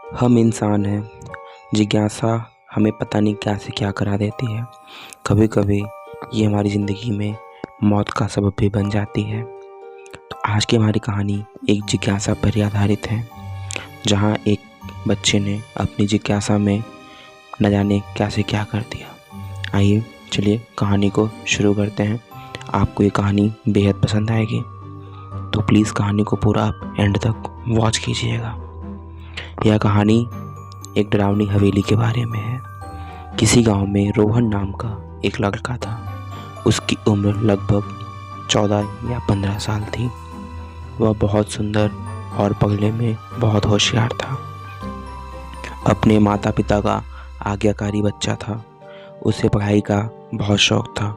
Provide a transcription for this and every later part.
हम इंसान हैं। जिज्ञासा हमें पता नहीं क्या से क्या करा देती है। कभी कभी ये हमारी ज़िंदगी में मौत का सबब भी बन जाती है। तो आज की हमारी कहानी एक जिज्ञासा पर आधारित है, जहाँ एक बच्चे ने अपनी जिज्ञासा में न जाने क्या से क्या कर दिया। आइए चलिए कहानी को शुरू करते हैं। आपको ये कहानी बेहद पसंद आएगी, तो प्लीज़ कहानी को पूरा आप एंड तक वॉच कीजिएगा। यह कहानी एक डरावनी हवेली के बारे में है। किसी गांव में रोहन नाम का एक लड़का था। उसकी उम्र लगभग 14 या 15 साल थी। वह बहुत सुंदर और पढ़ने में बहुत होशियार था। अपने माता पिता का आज्ञाकारी बच्चा था। उसे पढ़ाई का बहुत शौक था।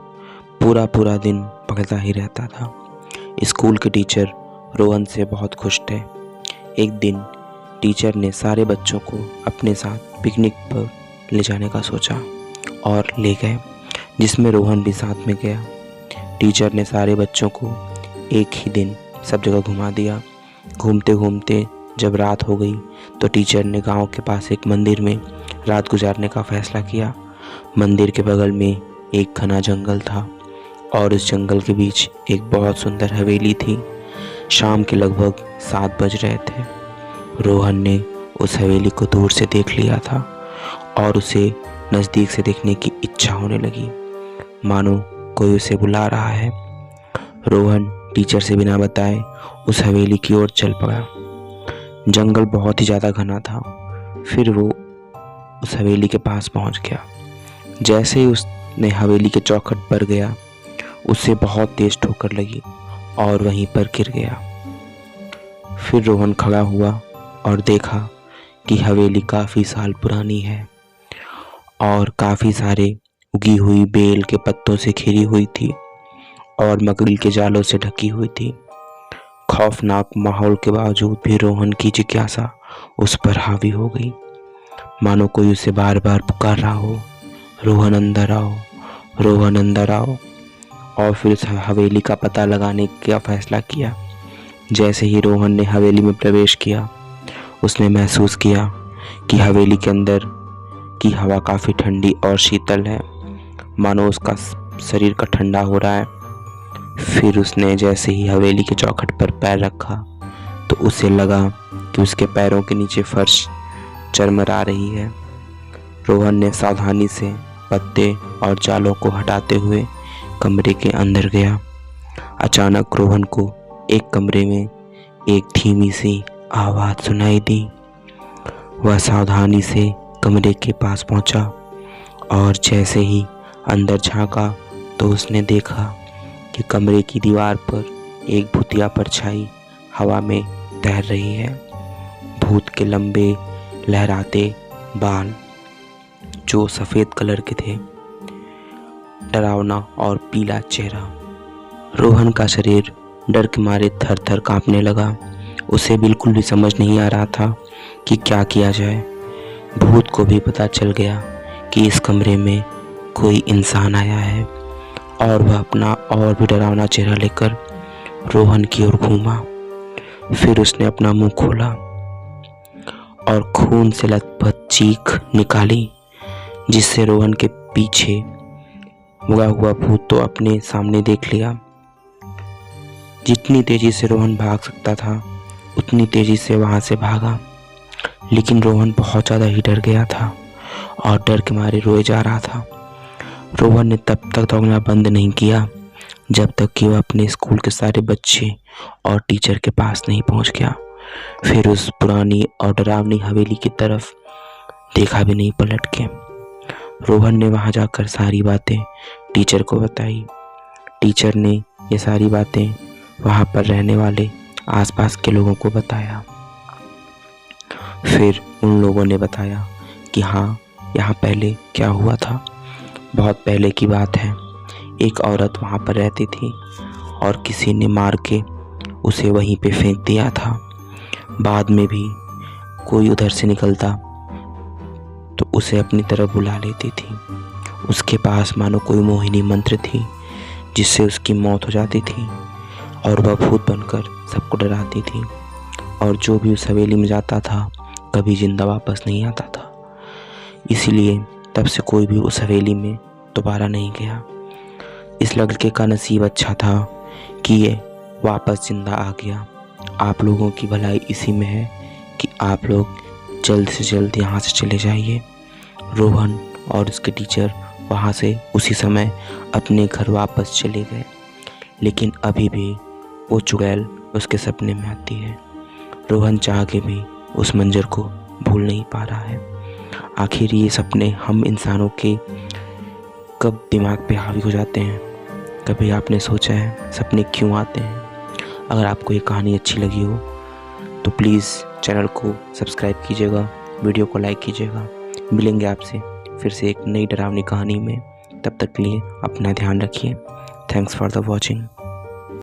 पूरा दिन पढ़ता ही रहता था। स्कूल के टीचर रोहन से बहुत खुश थे। एक दिन टीचर ने सारे बच्चों को अपने साथ पिकनिक पर ले जाने का सोचा और ले गए, जिसमें रोहन भी साथ में गया। टीचर ने सारे बच्चों को एक ही दिन सब जगह घुमा दिया। घूमते घूमते जब रात हो गई तो टीचर ने गांव के पास एक मंदिर में रात गुजारने का फैसला किया। मंदिर के बगल में एक घना जंगल था और उस जंगल के बीच एक बहुत सुंदर हवेली थी। शाम के लगभग 7 बज रहे थे। रोहन ने उस हवेली को दूर से देख लिया था और उसे नज़दीक से देखने की इच्छा होने लगी, मानो कोई उसे बुला रहा है। रोहन टीचर से बिना बताए उस हवेली की ओर चल पड़ा। जंगल बहुत ही ज़्यादा घना था। फिर वो उस हवेली के पास पहुंच गया। जैसे ही उसने हवेली के चौखट पर गया, उसे बहुत तेज ठोकर लगी और वहीं पर गिर गया। फिर रोहन खड़ा हुआ और देखा कि हवेली काफ़ी साल पुरानी है और काफ़ी सारे उगी हुई बेल के पत्तों से घिरी हुई थी और मकड़ी के जालों से ढकी हुई थी। खौफनाक माहौल के बावजूद भी रोहन की जिज्ञासा उस पर हावी हो गई, मानो कोई उसे बार बार पुकार रहा हो, रोहन अंदर आओ, रोहन अंदर आओ। और फिर उस हवेली का पता लगाने का फैसला किया। जैसे ही रोहन ने हवेली में प्रवेश किया, उसने महसूस किया कि हवेली के अंदर की हवा काफ़ी ठंडी और शीतल है, मानो उसका शरीर का ठंडा हो रहा है। फिर उसने जैसे ही हवेली के चौखट पर पैर रखा तो उसे लगा कि उसके पैरों के नीचे फर्श चरमरा रही है। रोहन ने सावधानी से पत्ते और जालों को हटाते हुए कमरे के अंदर गया। अचानक रोहन को एक कमरे में एक धीमी सी आवाज़ सुनाई दी। वह सावधानी से कमरे के पास पहुंचा और जैसे ही अंदर झांका तो उसने देखा कि कमरे की दीवार पर एक भूतिया परछाई हवा में तैर रही है। भूत के लंबे लहराते बाल जो सफ़ेद कलर के थे, डरावना और पीला चेहरा। रोहन का शरीर डर के मारे थर थर कांपने लगा। उसे बिल्कुल भी समझ नहीं आ रहा था कि क्या किया जाए। भूत को भी पता चल गया कि इस कमरे में कोई इंसान आया है और वह अपना और भी डरावना चेहरा लेकर रोहन की ओर घूमा। फिर उसने अपना मुंह खोला और खून से लथपथ चीख निकाली, जिससे रोहन के पीछे मुड़ा हुआ भूत तो अपने सामने देख लिया। जितनी तेजी से रोहन भाग सकता था उतनी तेजी से वहाँ से भागा, लेकिन रोहन बहुत ज़्यादा ही डर गया था और डर के मारे रोए जा रहा था। रोहन ने तब तक दौड़ना बंद नहीं किया जब तक कि वह अपने स्कूल के सारे बच्चे और टीचर के पास नहीं पहुँच गया। फिर उस पुरानी और डरावनी हवेली की तरफ देखा भी नहीं पलट के। रोहन ने वहाँ जाकर सारी बातें टीचर को बताई। टीचर ने ये सारी बातें वहाँ पर रहने वाले आसपास के लोगों को बताया। फिर उन लोगों ने बताया कि हाँ, यहाँ पहले क्या हुआ था। बहुत पहले की बात है। एक औरत वहाँ पर रहती थी और किसी ने मार के उसे वहीं पे फेंक दिया था। बाद में भी कोई उधर से निकलता तो उसे अपनी तरफ बुला लेती थी। उसके पास मानो कोई मोहिनी मंत्र थी, जिससे उसकी मौत हो जाती थी और वह भूत बनकर सबको डराती थी। और जो भी उस हवेली में जाता था कभी ज़िंदा वापस नहीं आता था। इसीलिए तब से कोई भी उस हवेली में दोबारा नहीं गया। इस लड़के का नसीब अच्छा था कि ये वापस ज़िंदा आ गया। आप लोगों की भलाई इसी में है कि आप लोग जल्द से जल्द यहाँ से चले जाइए। रोहन और उसके टीचर वहाँ से उसी समय अपने घर वापस चले गए, लेकिन अभी भी वो चुड़ैल उसके सपने में आती है। रोहन चाह के भी उस मंजर को भूल नहीं पा रहा है। आखिर ये सपने हम इंसानों के कब दिमाग पे हावी हो जाते हैं? कभी आपने सोचा है सपने क्यों आते हैं? अगर आपको ये कहानी अच्छी लगी हो तो प्लीज़ चैनल को सब्सक्राइब कीजिएगा, वीडियो को लाइक कीजिएगा। मिलेंगे आपसे फिर से एक नई डरावनी कहानी में। तब तक के लिए अपना ध्यान रखिए। Thanks for the watching.